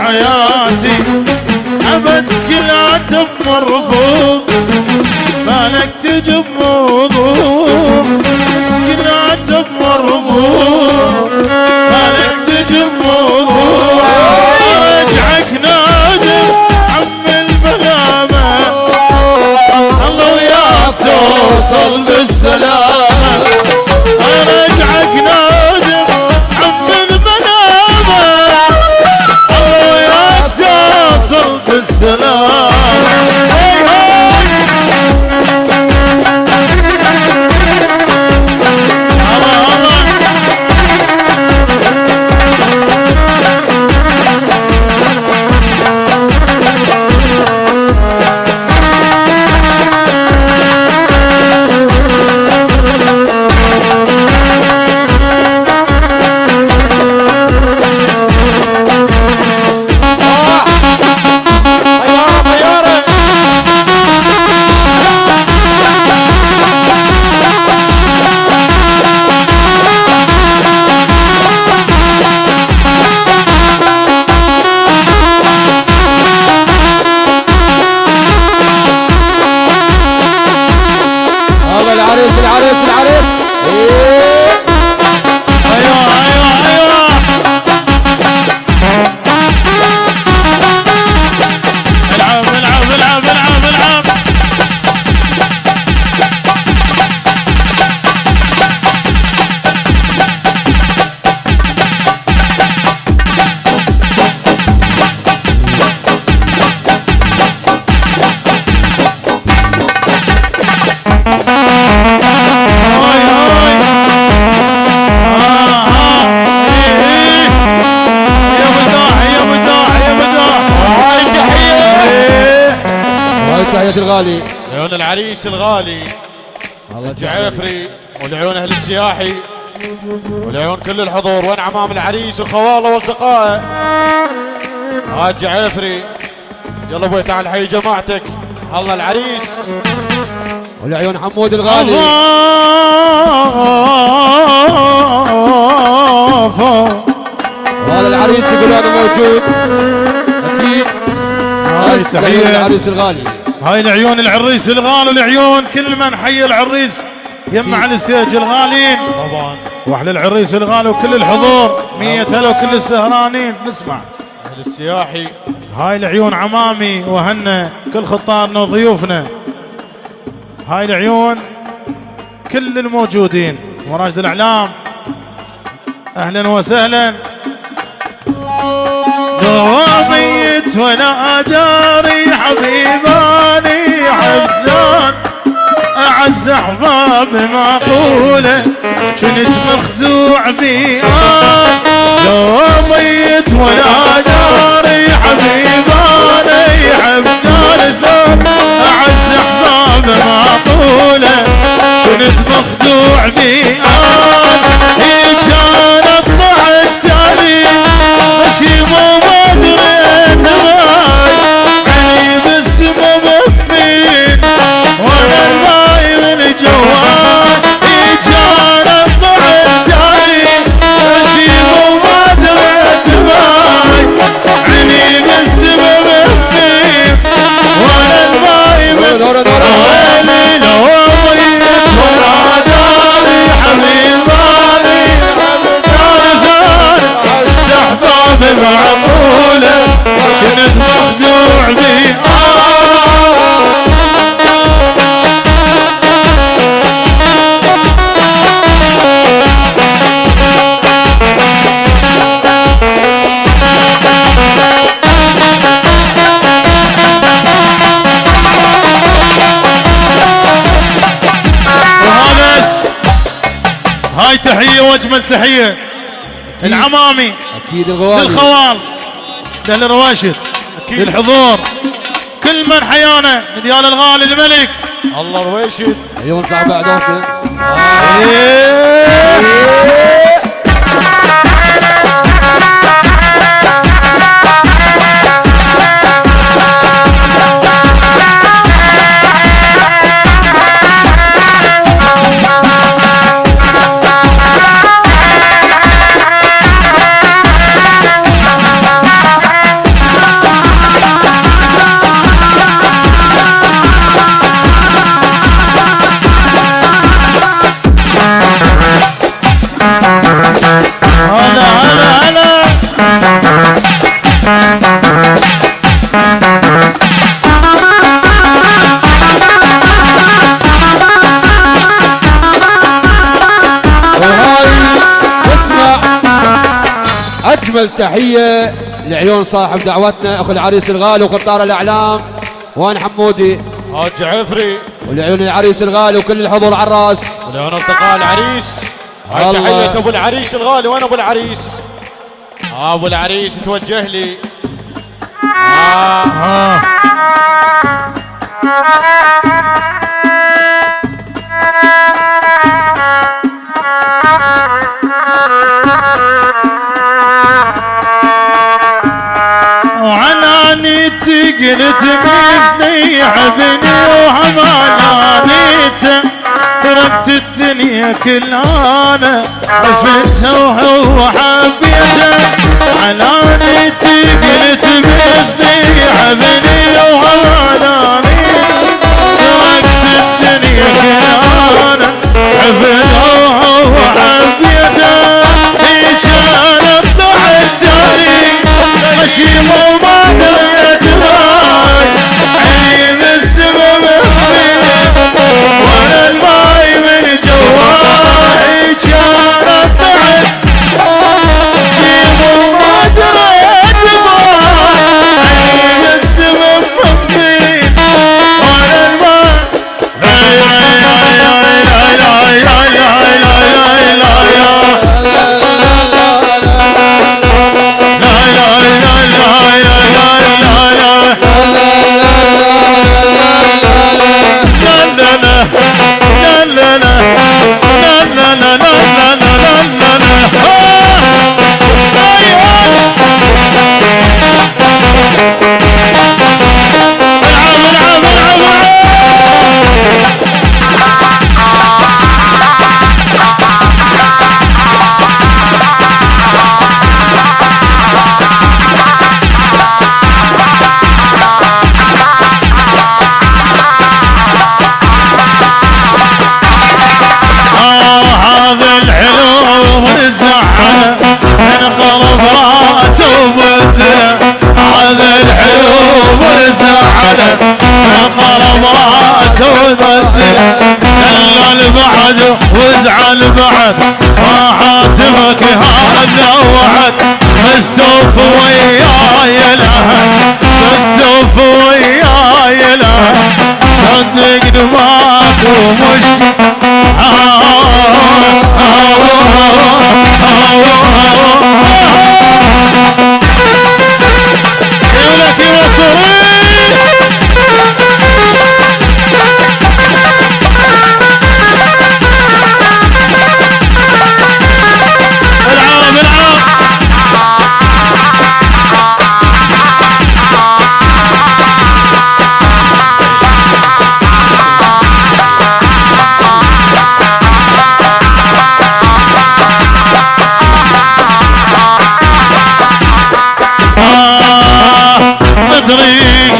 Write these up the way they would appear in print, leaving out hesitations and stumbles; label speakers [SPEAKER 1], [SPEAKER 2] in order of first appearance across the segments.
[SPEAKER 1] حياتي أبد كلها مرفوض مالك تجيب موضوع كلها مرفوض مالك تجيب موضوع رجعك نادم عم الملامة الله وياك توصل بالسلامة رجعك نادم عم الملامة الله وياك توصل بالسلامة
[SPEAKER 2] الغالي
[SPEAKER 1] عيون العريس الغالي جعفري والعيون اهل السياحي والعيون كل الحضور وين عمام العريس وخواله واصدقائه هاي جعفري يلا ابوي تعال حي جماعتك الله العريس
[SPEAKER 2] والعيون حمود الغالي وهذا العريس يقول انا موجود اكيد
[SPEAKER 1] هاي تحيه
[SPEAKER 2] العريس الغالي
[SPEAKER 1] هاي العيون العريس الغالي والعيون كل من حي العريس يمع الستيج الغالين طبعا واحلى العريس الغالي وكل الحضور 100 هلا وكل السهرانين نسمع اهل السياحي هاي العيون عمامي وهنا كل خطارنا وضيوفنا هاي العيون كل الموجودين وراشد الاعلام اهلا وسهلا دواميت وانا داري حبيباني حزان اعز احباب معقوله كنت مخدوع بيان دواميت وانا داري حبيباني حزان اعز احباب معقوله كنت مخدوع بيان هي كانت ضعت تالي مشي مو دريت ماي عيني بالسما مبين وانا الماي من جوال هي كانت ضعت تالي مشي مو دريت ماي عيني بالسما مبين وانا الماي من ويلي لو ضيت وانا داري حبيباني احباب معقوله كنت مخدوع بي هاي تحيه واجمل تحيه العمامي
[SPEAKER 2] اكيد الغوالي
[SPEAKER 1] للخوال للرواشد للحضور كل من حيانا ديال الغالي الملك الله رويشد
[SPEAKER 2] عيون صاحب عدوته أجمل تحية لعيون صاحب دعوتنا أخو العريس الغالي وقطار الأعلام وان حمودي
[SPEAKER 3] حاج عفري،
[SPEAKER 2] ولعيون العريس الغالي وكل الحضور على الراس
[SPEAKER 3] ولعيون أصدقاء العريس. هاي تحية أبو العريس الغالي. وين أبو العريس؟ أبو العريس توجه لي.
[SPEAKER 1] وعنانيتي قلت مثني عبني وعمانانيته تركت الدنيا كلها انا عفتها وهو حبيته. عنانيتي قلت مثني عبني وعمانانيته تركت الدنيا كلها انا عفتها وهو حبيته. في كانت ضحكتني غشيمة وما دريت باي عيب السبب وانا الماي من جواي. كانت ضحك غشيمة وما دريت باي عيب السبب وانا الماي. البعد وازعل بعد ما حاتمك هذا وعد. مستوف وياي العهد مستوف وياي العهد صدق دماغ ومش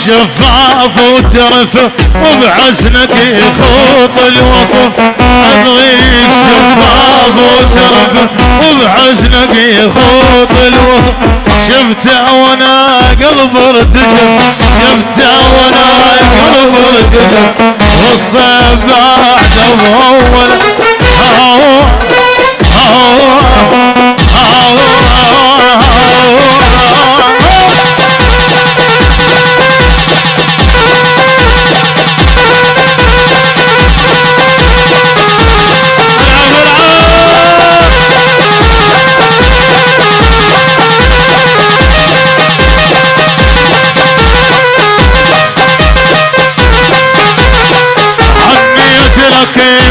[SPEAKER 1] شفاف وترف وبحسنك يخوط الوصف. أبغيك شفاف وترف وبحسنك يخوط الوصف. شفته وانا قلب ارتجف شفته وانا قلب ارتجف. والصيف بعد بأول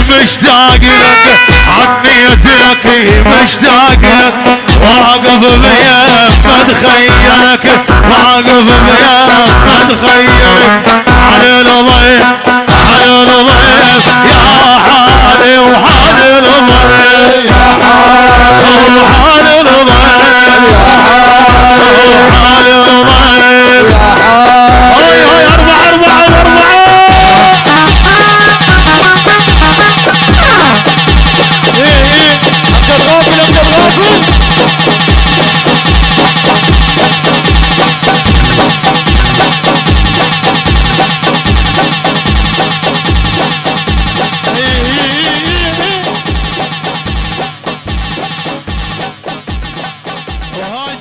[SPEAKER 1] مشتاق لك عنيت لك مشتاق لك. واقف بيمة خيلك واقف بيمة خيلك. على الضيف على الضيف يا حالي وحال الضيف يا حالي وحال الضيف يا حالي وحال الضيف يا حالي. هاي أربعة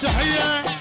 [SPEAKER 1] التحيه